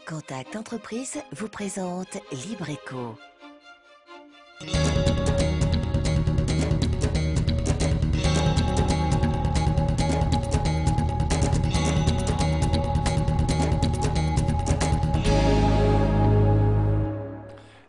Contact Entreprise vous présente Libreco.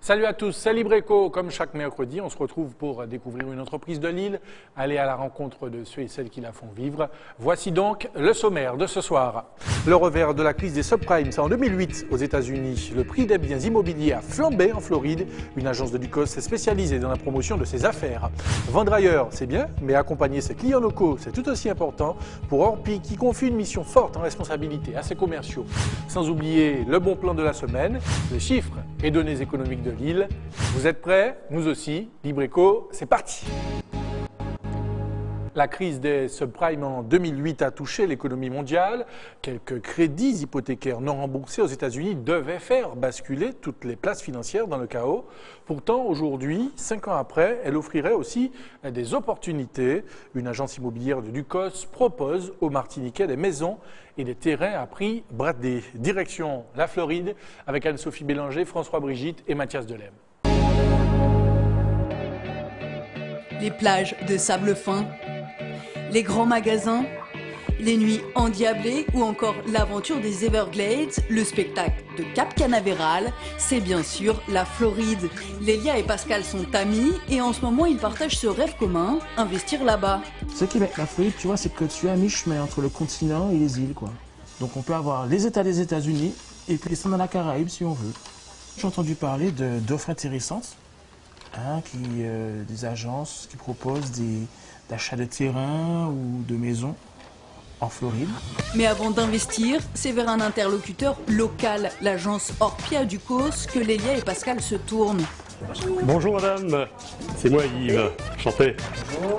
Salut à tous, c'est Libreco. Comme chaque mercredi, on se retrouve pour découvrir une entreprise de Lille, aller à la rencontre de ceux et celles qui la font vivre. Voici donc le sommaire de ce soir. Le revers de la crise des subprimes, c'est en 2008 aux États-Unis. Le prix des biens immobiliers a flambé en Floride. Une agence de Ducos s'est spécialisée dans la promotion de ses affaires. Vendre ailleurs, c'est bien, mais accompagner ses clients locaux, c'est tout aussi important pour Orpi qui confie une mission forte en responsabilité à ses commerciaux. Sans oublier le bon plan de la semaine, les chiffres et données économiques de Lille. Vous êtes prêts? Nous aussi. Libreco, c'est parti. La crise des subprimes en 2008 a touché l'économie mondiale. Quelques crédits hypothécaires non remboursés aux États-Unis devaient faire basculer toutes les places financières dans le chaos. Pourtant, aujourd'hui, 5 ans après, elle offrirait aussi des opportunités. Une agence immobilière de Ducos propose aux Martiniquais des maisons et des terrains à prix bradé. Direction la Floride avec Anne-Sophie Bélanger, François Brigitte et Mathias Delem. Les plages de sable fin, les grands magasins, les nuits endiablées ou encore l'aventure des Everglades, le spectacle de Cap Canaveral, c'est bien sûr la Floride. Lélia et Pascal sont amis et en ce moment ils partagent ce rêve commun, investir là-bas. Ce qui est avec la Floride, tu vois, c'est que tu es à mi-chemin entre le continent et les îles, quoi. Donc on peut avoir les États des États-Unis et puis descendre dans la Caraïbe si on veut. J'ai entendu parler d'offres intéressantes, des agences qui proposent d'achat de terrains ou de maisons en Floride. Mais avant d'investir, c'est vers un interlocuteur local, l'agence Orpi à Ducos, que Lélia et Pascal se tournent. Bonjour madame, c'est moi Yves, enchanté.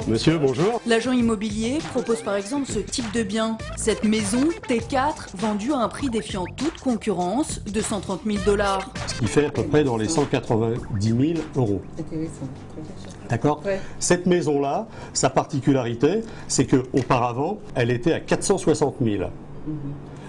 Monsieur, bonjour. L'agent immobilier propose par exemple ce type de bien. Cette maison T4 vendue à un prix défiant toute concurrence de 130 000 $. Ce qui fait à peu près dans les 190 000 €. D'accord. Ouais. Cette maison-là, sa particularité, c'est qu'auparavant, elle était à 460 000.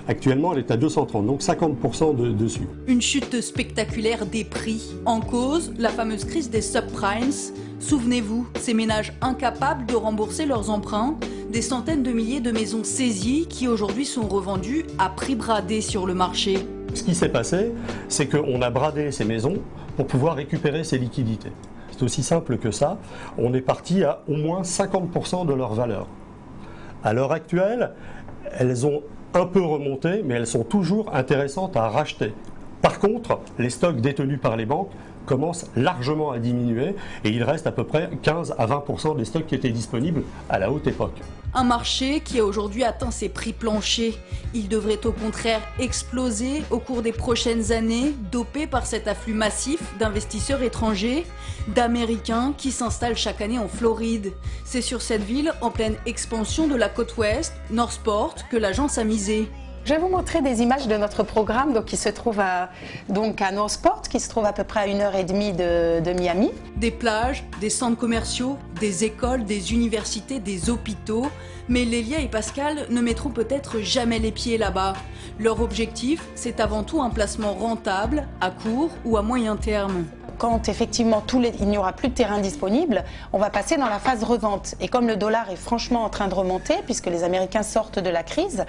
Actuellement, elle est à 230, donc 50% dessus. Une chute spectaculaire des prix. En cause, la fameuse crise des subprimes. Souvenez-vous, ces ménages incapables de rembourser leurs emprunts, des centaines de milliers de maisons saisies qui aujourd'hui sont revendues à prix bradé sur le marché. Ce qui s'est passé, c'est qu'on a bradé ces maisons pour pouvoir récupérer ces liquidités. C'est aussi simple que ça. On est parti à au moins 50% de leur valeur. À l'heure actuelle, elles ont un peu remonté, mais elles sont toujours intéressantes à racheter. Par contre, les stocks détenus par les banques commencent largement à diminuer et il reste à peu près 15 à 20% des stocks qui étaient disponibles à la haute époque. Un marché qui a aujourd'hui atteint ses prix planchers. Il devrait au contraire exploser au cours des prochaines années, dopé par cet afflux massif d'investisseurs étrangers, d'Américains qui s'installent chaque année en Floride. C'est sur cette ville en pleine expansion de la côte ouest, Northport, que l'agence a misé. Je vais vous montrer des images de notre programme qui se trouve à Northport, qui se trouve à peu près à 1h30 de Miami. Des plages, des centres commerciaux, des écoles, des universités, des hôpitaux. Mais Lélia et Pascal ne mettront peut-être jamais les pieds là-bas. Leur objectif, c'est avant tout un placement rentable, à court ou à moyen terme. Quand effectivement il n'y aura plus de terrain disponible, on va passer dans la phase revente. Et comme le dollar est franchement en train de remonter, puisque les Américains sortent de la crise,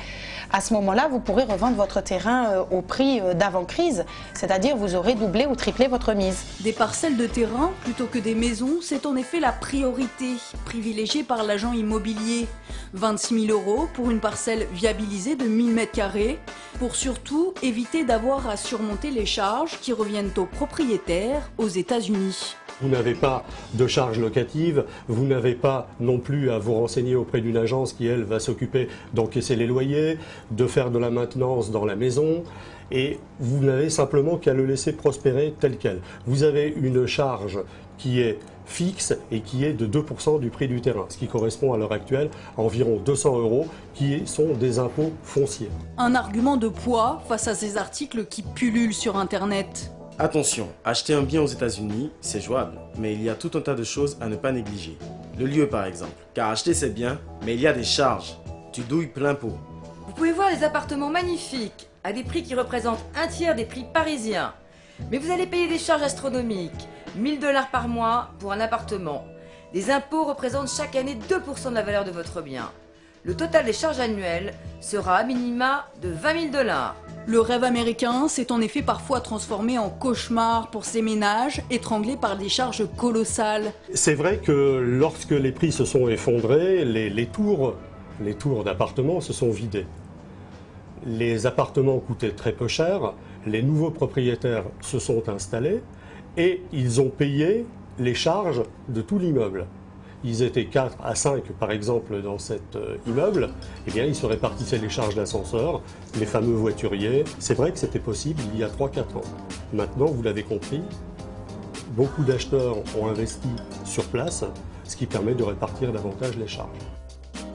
à ce moment-là, vous pourrez revendre votre terrain au prix d'avant-crise, c'est-à-dire vous aurez doublé ou triplé votre mise. Des parcelles de terrain plutôt que des maisons, c'est en effet la priorité, privilégiée par l'agent immobilier. 26 000 € pour une parcelle viabilisée de 1000 m², pour surtout éviter d'avoir à surmonter les charges qui reviennent aux propriétaires aux États-Unis. Vous n'avez pas de charges locatives, vous n'avez pas non plus à vous renseigner auprès d'une agence qui, elle, va s'occuper d'encaisser les loyers, de faire de la maintenance dans la maison, et vous n'avez simplement qu'à le laisser prospérer tel quel. Vous avez une charge qui est fixe et qui est de 2% du prix du terrain, ce qui correspond à l'heure actuelle à environ 200 € qui sont des impôts fonciers. Un argument de poids face à ces articles qui pullulent sur Internet. Attention, acheter un bien aux États-Unis, c'est jouable, mais il y a tout un tas de choses à ne pas négliger. Le lieu par exemple, car acheter c'est bien, mais il y a des charges. Tu douilles plein pot. Vous pouvez voir les appartements magnifiques, à des prix qui représentent un tiers des prix parisiens. Mais vous allez payer des charges astronomiques, 1 000 $ par mois pour un appartement. Les impôts représentent chaque année 2% de la valeur de votre bien. Le total des charges annuelles sera à minima de 20 000 $. Le rêve américain s'est en effet parfois transformé en cauchemar pour ces ménages, étranglés par des charges colossales. C'est vrai que lorsque les prix se sont effondrés, les tours d'appartements se sont vidés. Les appartements coûtaient très peu cher, les nouveaux propriétaires se sont installés et ils ont payé les charges de tout l'immeuble. Ils étaient 4 à 5 par exemple dans cet immeuble, eh bien ils se répartissaient les charges d'ascenseur, les fameux voituriers. C'est vrai que c'était possible il y a 3-4 ans. Maintenant, vous l'avez compris, beaucoup d'acheteurs ont investi sur place, ce qui permet de répartir davantage les charges.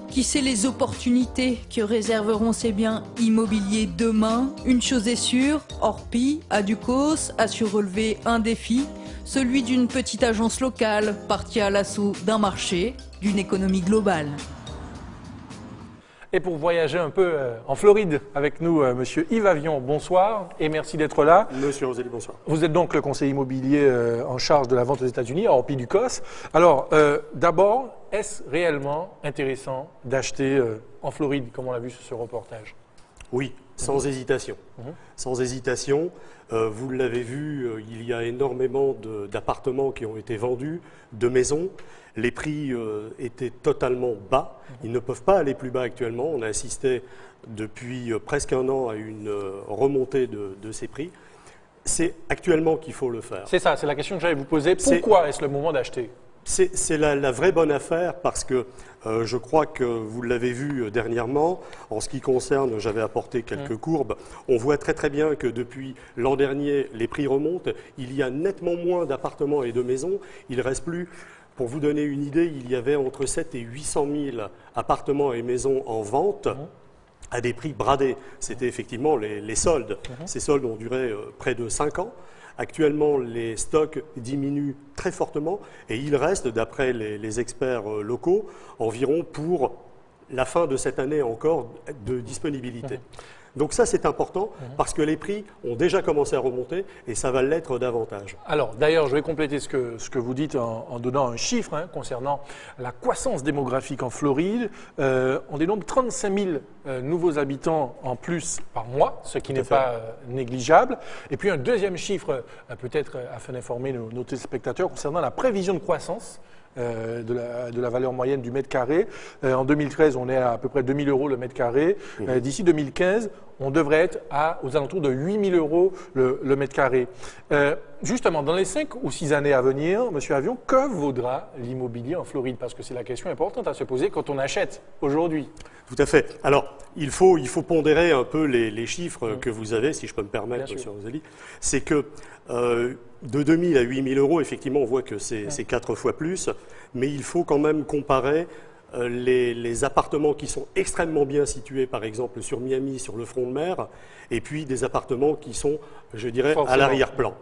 Qui sait les opportunités que réserveront ces biens immobiliers demain? Une chose est sûre, Orpi, Aducos, a su relever un défi, celui d'une petite agence locale partie à l'assaut d'un marché, d'une économie globale. Et pour voyager un peu en Floride avec nous, monsieur Yves Avion, bonsoir et merci d'être là. Monsieur Rosélie, bonsoir. Vous êtes donc le conseiller immobilier en charge de la vente aux États-Unis, à Orpi Ducos. Alors, d'abord, est-ce réellement intéressant d'acheter en Floride, comme on l'a vu sur ce reportage? Oui, sans hésitation. Sans hésitation. Vous l'avez vu, il y a énormément d'appartements qui ont été vendus, de maisons. Les prix étaient totalement bas. Ils ne peuvent pas aller plus bas actuellement. On a assisté depuis presque un an à une remontée de ces prix. C'est actuellement qu'il faut le faire. C'est ça, c'est la question que j'allais vous poser. Pourquoi est-ce le moment d'acheter? C'est la vraie bonne affaire parce que je crois que vous l'avez vu dernièrement, en ce qui concerne, j'avais apporté quelques courbes, on voit très bien que depuis l'an dernier, les prix remontent, il y a nettement moins d'appartements et de maisons, il ne reste plus, pour vous donner une idée, il y avait entre 7 et 800 000 appartements et maisons en vente à des prix bradés. C'était effectivement les soldes. Ces soldes ont duré près de 5 ans. Actuellement, les stocks diminuent très fortement et il reste, d'après les experts locaux, environ pour la fin de cette année encore de disponibilité. Donc ça, c'est important parce que les prix ont déjà commencé à remonter et ça va l'être davantage. Alors, d'ailleurs, je vais compléter ce que vous dites en donnant un chiffre concernant la croissance démographique en Floride. On dénombre 35 000 nouveaux habitants en plus par mois, ce qui n'est pas négligeable. Et puis un deuxième chiffre, peut-être afin d'informer nos téléspectateurs, concernant la prévision de croissance de la valeur moyenne du mètre carré. En 2013, on est à peu près 2 000 € le mètre carré. D'ici 2015, on devrait être aux alentours de 8 000 € le mètre carré. Justement, dans les 5 ou 6 années à venir, monsieur Avion, que vaudra l'immobilier en Floride? Parce que c'est la question importante à se poser quand on achète aujourd'hui. Tout à fait. Alors, il faut pondérer un peu les chiffres que vous avez, si je peux me permettre, monsieur Rosélie. C'est que de 2 000 à 8 000 €, effectivement, on voit que c'est 4 fois plus, mais il faut quand même comparer les appartements qui sont extrêmement bien situés, par exemple sur Miami, sur le front de mer, et puis des appartements qui sont, je dirais, à l'arrière-plan.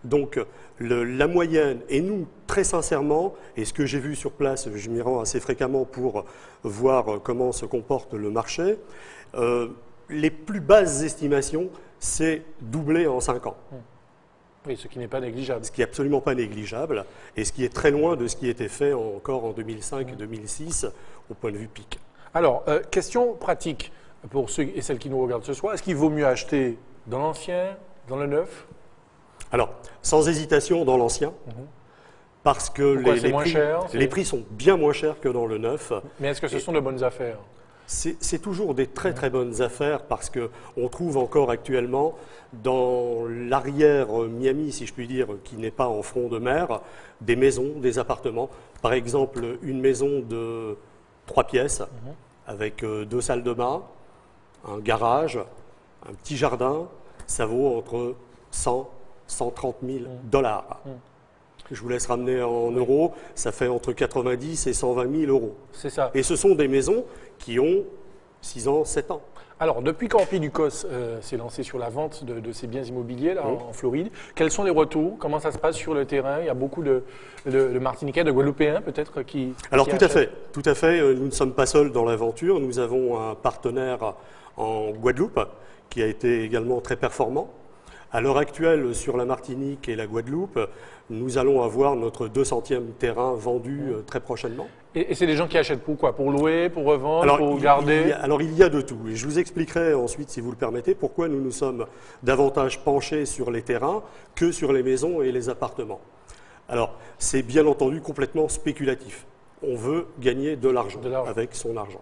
Donc la moyenne, et nous, très sincèrement, et ce que j'ai vu sur place, je m'y rends assez fréquemment pour voir comment se comporte le marché, les plus basses estimations, c'est doubler en 5 ans. Oui, ce qui n'est pas négligeable. Ce qui n'est absolument pas négligeable, et ce qui est très loin de ce qui était fait encore en 2005-2006, au point de vue pic. Alors, question pratique pour ceux et celles qui nous regardent ce soir. Est-ce qu'il vaut mieux acheter dans l'ancien, dans le neuf? Alors, sans hésitation, dans l'ancien, parce que les prix sont bien moins chers que dans le neuf. Mais est-ce que ce sont de bonnes affaires? C'est toujours des très bonnes affaires parce qu'on trouve encore actuellement dans l'arrière Miami, si je puis dire, qui n'est pas en front de mer, des maisons, des appartements. Par exemple, une maison de 3 pièces avec 2 salles de bain, un garage, un petit jardin, ça vaut entre 100 130 000 $. Je vous laisse ramener en euros, ça fait entre 90 et 120 000 €. C'est ça. Et ce sont des maisons qui ont 6 ans, 7 ans. Alors, depuis qu'Orpi Ducos s'est lancé sur la vente de ses biens immobiliers là, en Floride, quels sont les retours? Comment ça se passe sur le terrain? Il y a beaucoup de Martiniquais, de Guadeloupéens peut-être qui Alors, qui tout à fait. Nous ne sommes pas seuls dans l'aventure. Nous avons un partenaire en Guadeloupe qui a été également très performant. À l'heure actuelle, sur la Martinique et la Guadeloupe, nous allons avoir notre 200e terrain vendu très prochainement. Et c'est des gens qui achètent pour quoi? Pour louer, pour revendre, pour garder? Alors il y a de tout. Et je vous expliquerai ensuite, si vous le permettez, pourquoi nous nous sommes davantage penchés sur les terrains que sur les maisons et les appartements. Alors c'est bien entendu complètement spéculatif. On veut gagner de l'argent avec son argent.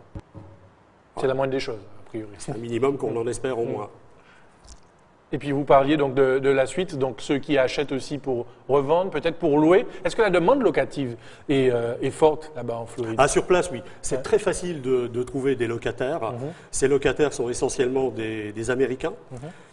C'est la moindre des choses, a priori. C'est un minimum qu'on en espère au moins. Et puis vous parliez donc de la suite, donc ceux qui achètent aussi pour revendre, peut-être pour louer. Est-ce que la demande locative est forte là-bas en Floride? Sur place, oui. C'est très facile de trouver des locataires. Ces locataires sont essentiellement des Américains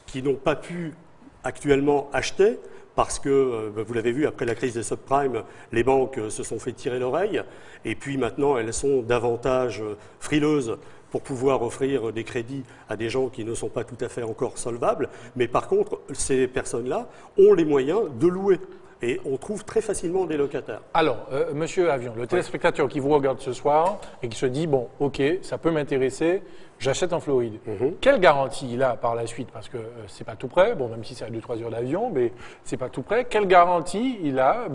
qui n'ont pas pu actuellement acheter parce que, vous l'avez vu, après la crise des subprimes, les banques se sont fait tirer l'oreille et puis maintenant elles sont davantage frileuses pour pouvoir offrir des crédits à des gens qui ne sont pas tout à fait encore solvables. Mais par contre, ces personnes-là ont les moyens de louer. Et on trouve très facilement des locataires. Alors, Monsieur Avion, le téléspectateur qui vous regarde ce soir et qui se dit, bon, ok, ça peut m'intéresser, j'achète en Floride. Quelle garantie il a par la suite? Parce que c'est pas tout près, bon, même si c'est à 2-3 heures d'avion, mais c'est pas tout près. Quelle garantie il a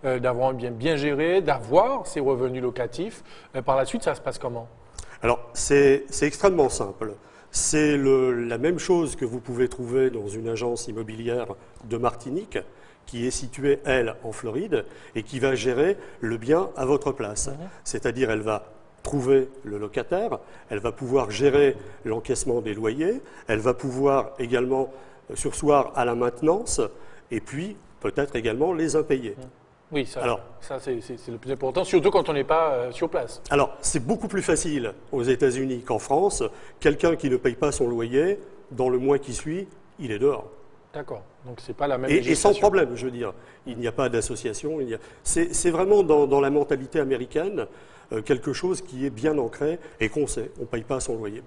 d'avoir bien géré, d'avoir ses revenus locatifs? Par la suite, ça se passe comment? Alors, c'est extrêmement simple. C'est la même chose que vous pouvez trouver dans une agence immobilière de Martinique, qui est située, elle, en Floride, et qui va gérer le bien à votre place. C'est-à-dire, elle va trouver le locataire, elle va pouvoir gérer l'encaissement des loyers, elle va pouvoir également surseoir à la maintenance, et puis peut-être également les impayés. Oui, ça c'est le plus important, surtout quand on n'est pas sur place. Alors, c'est beaucoup plus facile aux États-Unis qu'en France. Quelqu'un qui ne paye pas son loyer, dans le mois qui suit, il est dehors. D'accord, donc c'est pas la même et sans problème, je veux dire. Il n'y a pas d'association. C'est vraiment dans la mentalité américaine quelque chose qui est bien ancré et qu'on sait. On ne paye pas son loyer,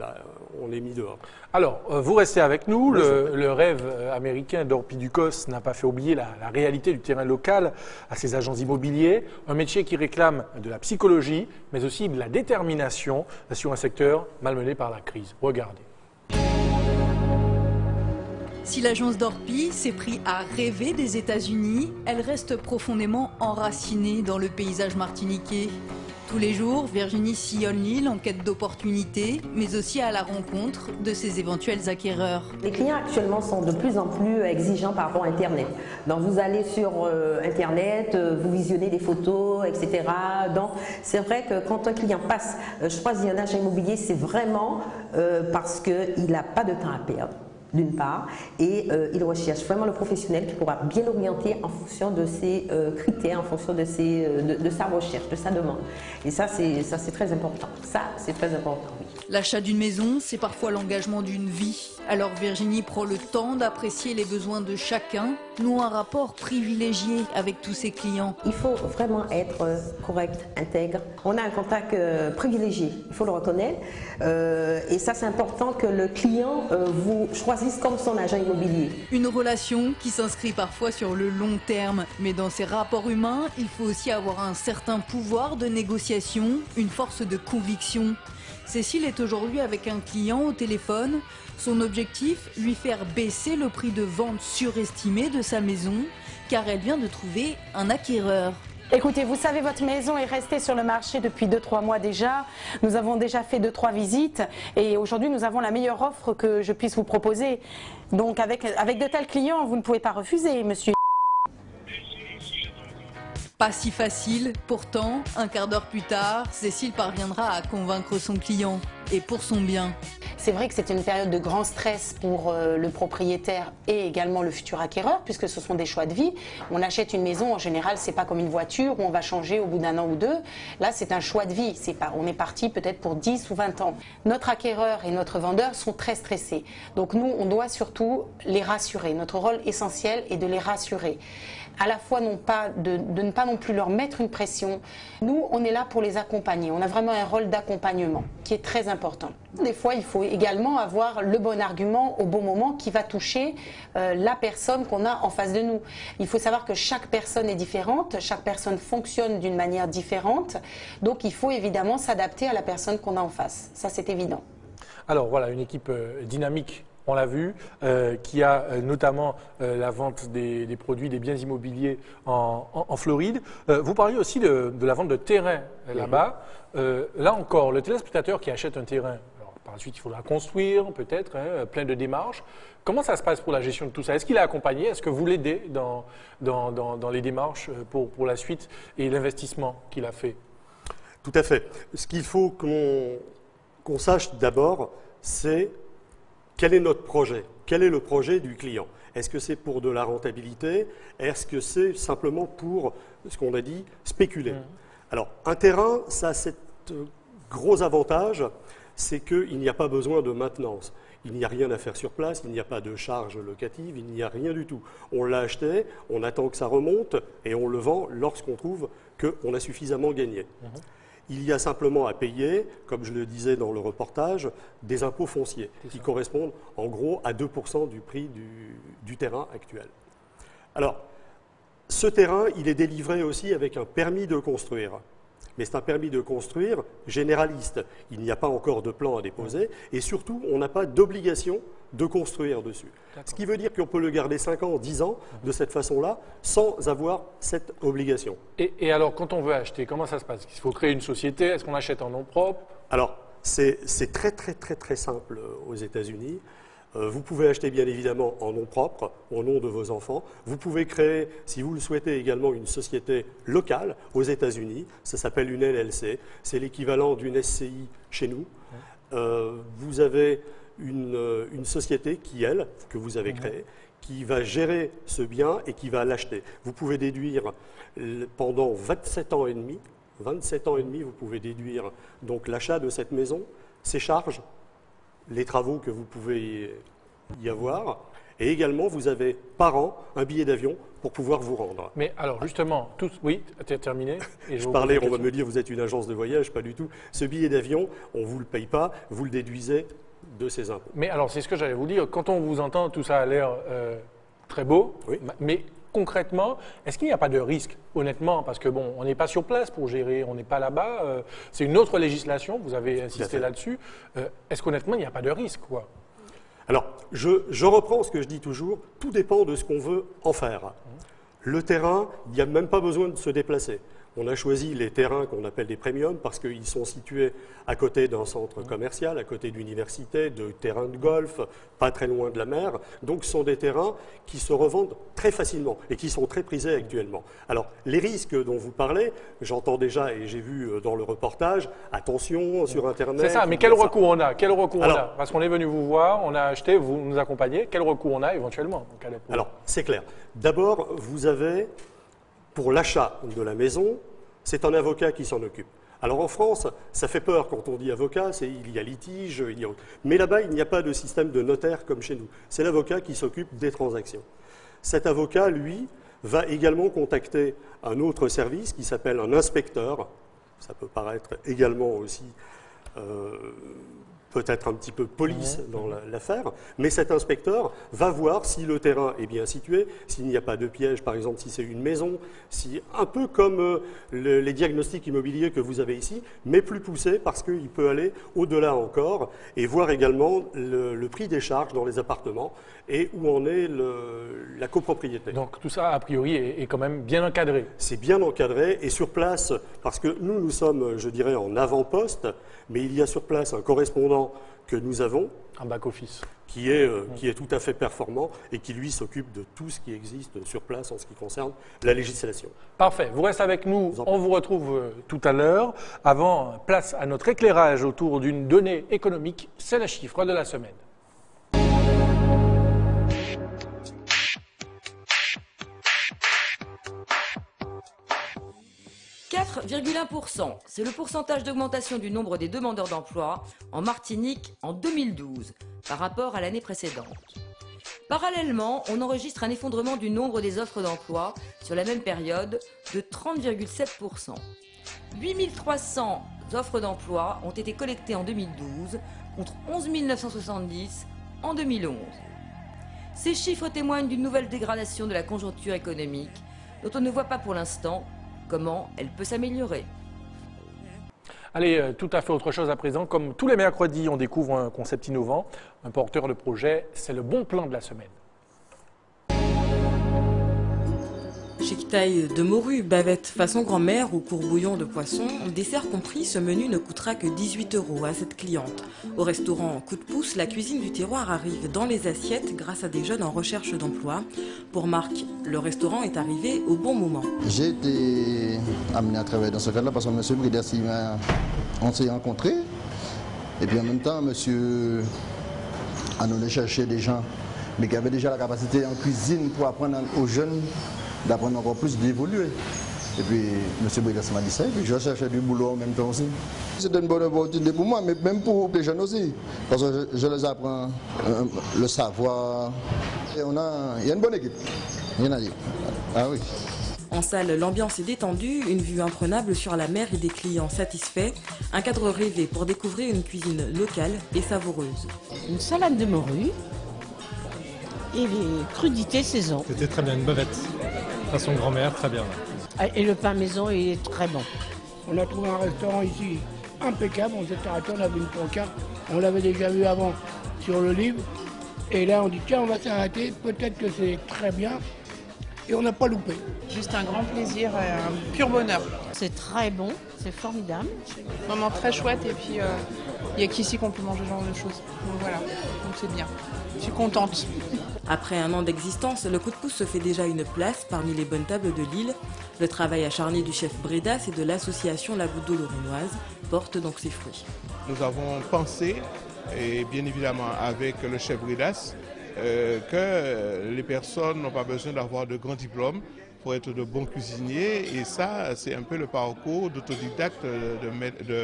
on est mis dehors. Alors, vous restez avec nous. Le rêve américain d'Orpi Ducos n'a pas fait oublier la réalité du terrain local à ses agents immobiliers. Un métier qui réclame de la psychologie, mais aussi de la détermination sur un secteur malmené par la crise. Regardez. Si l'agence d'Orpi s'est pris à rêver des États-Unis, elle reste profondément enracinée dans le paysage martiniquais. Tous les jours, Virginie sillonne l'île en quête d'opportunités, mais aussi à la rencontre de ses éventuels acquéreurs. Les clients actuellement sont de plus en plus exigeants par rapport à Internet. Donc vous allez sur Internet, vous visionnez des photos, etc. Donc c'est vrai que quand un client passe, choisit un agent immobilier, c'est vraiment parce qu'il n'a pas de temps à perdre. D'une part, et il recherche vraiment le professionnel qui pourra bien l'orienter en fonction de ses critères, en fonction de sa recherche, de sa demande. Et ça, c'est très important. Ça, c'est très important, oui. L'achat d'une maison, c'est parfois l'engagement d'une vie. Alors Virginie prend le temps d'apprécier les besoins de chacun, noue un rapport privilégié avec tous ses clients. Il faut vraiment être correct, intègre. On a un contact privilégié, il faut le reconnaître. Et ça, c'est important que le client vous choisisse comme son agent immobilier. Une relation qui s'inscrit parfois sur le long terme. Mais dans ces rapports humains, il faut aussi avoir un certain pouvoir de négociation, une force de conviction. Cécile est aujourd'hui avec un client au téléphone. Son objectif, lui faire baisser le prix de vente surestimé de sa maison, car elle vient de trouver un acquéreur. Écoutez, vous savez, votre maison est restée sur le marché depuis 2-3 mois déjà. Nous avons déjà fait 2-3 visites et aujourd'hui nous avons la meilleure offre que je puisse vous proposer. Donc avec de tels clients, vous ne pouvez pas refuser, monsieur. Pas si facile, pourtant, un quart d'heure plus tard, Cécile parviendra à convaincre son client, et pour son bien. C'est vrai que c'est une période de grand stress pour le propriétaire et également le futur acquéreur, puisque ce sont des choix de vie. On achète une maison, en général, c'est pas comme une voiture où on va changer au bout d'un an ou deux. Là, c'est un choix de vie. On est parti peut-être pour 10 ou 20 ans. Notre acquéreur et notre vendeur sont très stressés. Donc nous, on doit surtout les rassurer. Notre rôle essentiel est de les rassurer. À la fois non pas de ne pas non plus leur mettre une pression. Nous, on est là pour les accompagner. On a vraiment un rôle d'accompagnement qui est très important. Des fois, il faut également avoir le bon argument au bon moment qui va toucher la personne qu'on a en face de nous. Il faut savoir que chaque personne est différente, chaque personne fonctionne d'une manière différente. Donc, il faut évidemment s'adapter à la personne qu'on a en face. Ça, c'est évident. Alors voilà, une équipe dynamique on l'a vu, qui a notamment la vente des produits, des biens immobiliers en Floride. Vous parliez aussi de la vente de terrain là-bas. Là encore, le téléspectateur qui achète un terrain, alors, par la suite il faudra construire peut-être, plein de démarches. Comment ça se passe pour la gestion de tout ça? Est-ce qu'il est accompagné? Est-ce que vous l'aidez dans les démarches pour la suite et l'investissement qu'il a fait? Tout à fait. Ce qu'il faut qu'on sache d'abord, c'est quel est notre projet? Quel est le projet du client? Est-ce que c'est pour de la rentabilité? Est-ce que c'est simplement pour, ce qu'on a dit, spéculer? Alors, un terrain, ça a cet gros avantage, c'est qu'il n'y a pas besoin de maintenance. Il n'y a rien à faire sur place, il n'y a pas de charge locative, il n'y a rien du tout. On l'a acheté, on attend que ça remonte et on le vend lorsqu'on trouve qu'on a suffisamment gagné. Il y a simplement à payer, comme je le disais dans le reportage, des impôts fonciers qui correspondent en gros à 2% du prix du terrain actuel. Alors, ce terrain, il est délivré aussi avec un permis de construire. Mais c'est un permis de construire généraliste. Il n'y a pas encore de plan à déposer et surtout, on n'a pas d'obligation de construire dessus. Ce qui veut dire qu'on peut le garder 5 ans, 10 ans de cette façon-là sans avoir cette obligation. Et alors, quand on veut acheter, comment ça se passe? Il faut créer une société? Est-ce qu'on achète en nom propre? Alors, c'est très simple aux États-Unis. Vous pouvez acheter bien évidemment en nom propre, au nom de vos enfants. Vous pouvez créer, si vous le souhaitez, également une société locale aux États-Unis. Ça s'appelle une LLC. C'est l'équivalent d'une SCI chez nous. Vous avez une société que vous avez créée, qui va gérer ce bien et qui va l'acheter. Vous pouvez déduire pendant 27 ans et demi, vous pouvez déduire donc l'achat de cette maison, ses charges, les travaux que vous pouvez y avoir, et également vous avez par an un billet d'avion pour pouvoir vous rendre. Mais alors justement, oui, tu as terminé. Je parlais, on va me dire vous êtes une agence de voyage, pas du tout. Ce billet d'avion, on ne vous le paye pas, vous le déduisez de ses impôts. Mais alors c'est ce que j'allais vous dire, quand on vous entend, tout ça a l'air très beau, mais concrètement, est-ce qu'il n'y a pas de risque, honnêtement? Parce que bon, on n'est pas sur place pour gérer, on n'est pas là-bas, c'est une autre législation, vous avez insisté là-dessus. Est-ce qu'honnêtement, il n'y a pas de risque, quoi? Alors, je reprends ce que je dis toujours, tout dépend de ce qu'on veut en faire. Le terrain, il n'y a même pas besoin de se déplacer. On a choisi les terrains qu'on appelle des premiums parce qu'ils sont situés à côté d'un centre commercial, à côté d'universités, de terrains de golf, pas très loin de la mer. Donc ce sont des terrains qui se revendent très facilement et qui sont très prisés actuellement. Alors les risques dont vous parlez, j'entends déjà et j'ai vu dans le reportage, attention sur Internet. C'est ça, mais quel recours on a? Quel recours on a? Parce qu'on est venu vous voir, on a acheté, vous nous accompagnez. Quel recours on a éventuellement? Alors c'est clair. D'abord, vous avez... Pour l'achat de la maison, c'est un avocat qui s'en occupe. Alors en France, ça fait peur quand on dit avocat, il y a litige, mais là-bas, il n'y a pas de système de notaire comme chez nous. C'est l'avocat qui s'occupe des transactions. Cet avocat, lui, va également contacter un autre service qui s'appelle un inspecteur. Ça peut paraître également aussi peut-être un petit peu police dans l'affaire, mais cet inspecteur va voir si le terrain est bien situé, s'il n'y a pas de piège, par exemple si c'est une maison, un peu comme les diagnostics immobiliers que vous avez ici, mais plus poussé parce qu'il peut aller au-delà encore et voir également le prix des charges dans les appartements et où en est la copropriété. Donc tout ça, a priori, est quand même bien encadré. C'est bien encadré et sur place, parce que nous sommes, je dirais, en avant-poste, mais il y a sur place un correspondant que nous avons, un back-office, qui est tout à fait performant et qui, lui, s'occupe de tout ce qui existe sur place en ce qui concerne la législation. Parfait. Vous restez avec nous. On vous retrouve tout à l'heure. Avant, place à notre éclairage autour d'une donnée économique. C'est le chiffre de la semaine. 4,1%, c'est le pourcentage d'augmentation du nombre des demandeurs d'emploi en Martinique en 2012 par rapport à l'année précédente. Parallèlement, on enregistre un effondrement du nombre des offres d'emploi sur la même période de 30,7%. 8300 offres d'emploi ont été collectées en 2012 contre 11 970 en 2011. Ces chiffres témoignent d'une nouvelle dégradation de la conjoncture économique dont on ne voit pas pour l'instant comment elle peut s'améliorer. Allez, tout à fait autre chose à présent. Comme tous les mercredis, on découvre un concept innovant. Un porteur de projet, c'est le bon plan de la semaine. Chiquetaille de morue, bavette façon grand-mère ou courbouillon de poisson, dessert compris, ce menu ne coûtera que 18 € à cette cliente. Au restaurant Coup de pouce, la cuisine du terroir arrive dans les assiettes grâce à des jeunes en recherche d'emploi. Pour Marc, le restaurant est arrivé au bon moment. J'ai été amené à travailler dans ce cadre-là parce que M. Bridas, on s'est rencontrés. Et puis en même temps, monsieur a allé chercher des gens, mais qui avaient déjà la capacité en cuisine pour apprendre aux jeunes d'apprendre encore plus, d'évoluer. Et puis, M. Bridas m'a dit ça, et puis je cherchais du boulot en même temps aussi. C'était une bonne opportunité pour moi, mais même pour les jeunes aussi, parce que je les apprends le savoir. Et il y a une bonne équipe, rien à dire. Ah oui. En salle, l'ambiance est détendue, une vue imprenable sur la mer et des clients satisfaits. Un cadre rêvé pour découvrir une cuisine locale et savoureuse. Une salade de morue et les crudités saison. C'était très bien, une bavette. Façon grand-mère, très bien. Et le pain maison, il est très bon. On a trouvé un restaurant ici impeccable. On s'est arrêté, on avait une pancarte. On l'avait déjà vu avant sur le livre. Et là, on dit tiens, on va s'arrêter. Peut-être que c'est très bien. Et on n'a pas loupé. Juste un grand plaisir, un pur bonheur. C'est très bon, c'est formidable. Vraiment très chouette. Et puis, il n'y a qu'ici qu'on peut manger ce genre de choses. Donc voilà, donc c'est bien. Je suis contente. Après un an d'existence, le Coup de pouce se fait déjà une place parmi les bonnes tables de Lille. Le travail acharné du chef Bridas et de l'association La Goutte d'eau lorrainoise porte donc ses fruits. Nous avons pensé, et bien évidemment avec le chef Bridas, que les personnes n'ont pas besoin d'avoir de grands diplômes pour être de bons cuisiniers. Et ça, c'est un peu le parcours d'autodidacte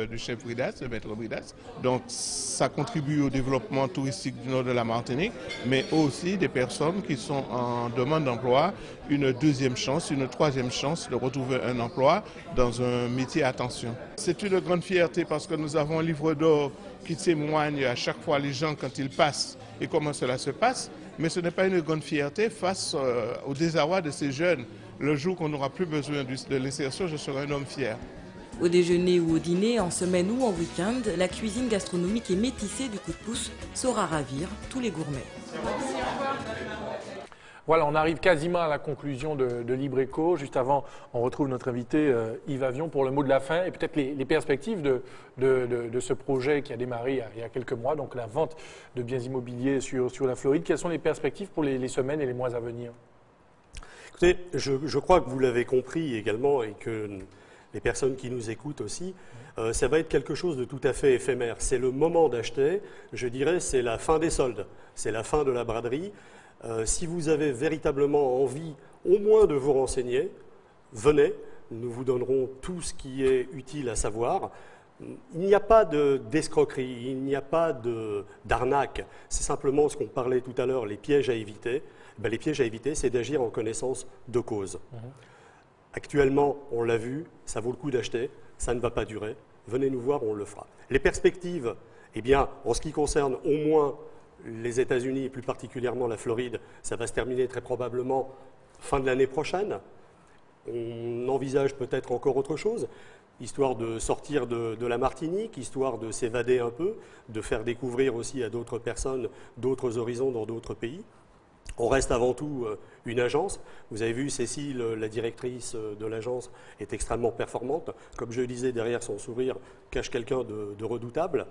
du chef Bridas, de maître Bridas. Donc ça contribue au développement touristique du nord de la Martinique, mais aussi des personnes qui sont en demande d'emploi, une deuxième chance, une troisième chance de retrouver un emploi dans un métier à tension. C'est une grande fierté parce que nous avons un livre d'or qui témoigne à chaque fois les gens quand ils passent et comment cela se passe, mais ce n'est pas une grande fierté face au désarroi de ces jeunes. Le jour qu'on n'aura plus besoin de l'insertion, je serai un homme fier. Au déjeuner ou au dîner, en semaine ou en week-end, la cuisine gastronomique et métissée du Coup de pouce saura ravir tous les gourmets. Voilà, on arrive quasiment à la conclusion de Libreco. Juste avant, on retrouve notre invité Yves Avion pour le mot de la fin et peut-être les perspectives de ce projet qui a démarré il y a quelques mois, donc la vente de biens immobiliers sur la Floride. Quelles sont les perspectives pour les semaines et les mois à venir? Écoutez, je crois que vous l'avez compris également et que les personnes qui nous écoutent aussi, ça va être quelque chose de tout à fait éphémère. C'est le moment d'acheter, je dirais, c'est la fin des soldes, c'est la fin de la braderie. Si vous avez véritablement envie au moins de vous renseigner, venez, nous vous donnerons tout ce qui est utile à savoir. Il n'y a pas d'escroquerie, il n'y a pas d'arnaque, c'est simplement ce qu'on parlait tout à l'heure, les pièges à éviter. Ben, les pièges à éviter, c'est d'agir en connaissance de cause. Actuellement, on l'a vu, ça vaut le coup d'acheter, ça ne va pas durer. Venez nous voir, on le fera. Les perspectives, eh bien, en ce qui concerne au moins les États-Unis et plus particulièrement la Floride, ça va se terminer très probablement fin de l'année prochaine. On envisage peut-être encore autre chose, histoire de sortir de la Martinique, histoire de s'évader un peu, de faire découvrir aussi à d'autres personnes d'autres horizons dans d'autres pays. On reste avant tout une agence. Vous avez vu, Cécile, la directrice de l'agence, est extrêmement performante. Comme je le disais, derrière son sourire cache quelqu'un de redoutable.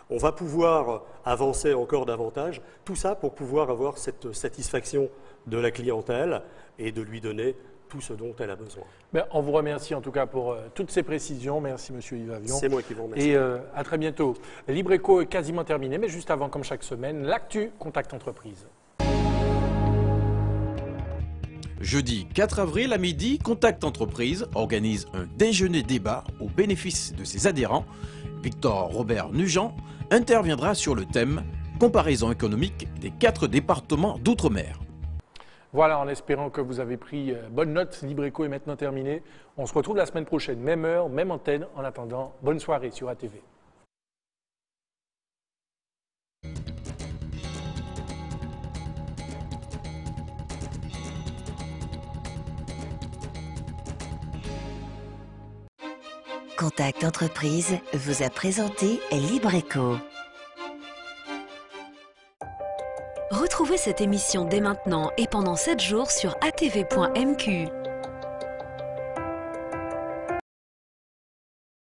On va pouvoir avancer encore davantage, tout ça pour pouvoir avoir cette satisfaction de la clientèle et de lui donner tout ce dont elle a besoin. Ben, on vous remercie en tout cas pour toutes ces précisions. Merci Monsieur Yves Avion. C'est moi qui vous remercie. Et à très bientôt. Libreco est quasiment terminé, mais juste avant, comme chaque semaine, l'actu Contact Entreprise. Jeudi 4 avril à midi, Contact Entreprise organise un déjeuner-débat au bénéfice de ses adhérents. Victor Robert Nugent interviendra sur le thème « Comparaison économique des 4 départements d'outre-mer ». Voilà, en espérant que vous avez pris bonne note, Libreco est maintenant terminé. On se retrouve la semaine prochaine, même heure, même antenne. En attendant, bonne soirée sur ATV. Contact Entreprise vous a présenté Libreco. Retrouvez cette émission dès maintenant et pendant 7 jours sur atv.mq.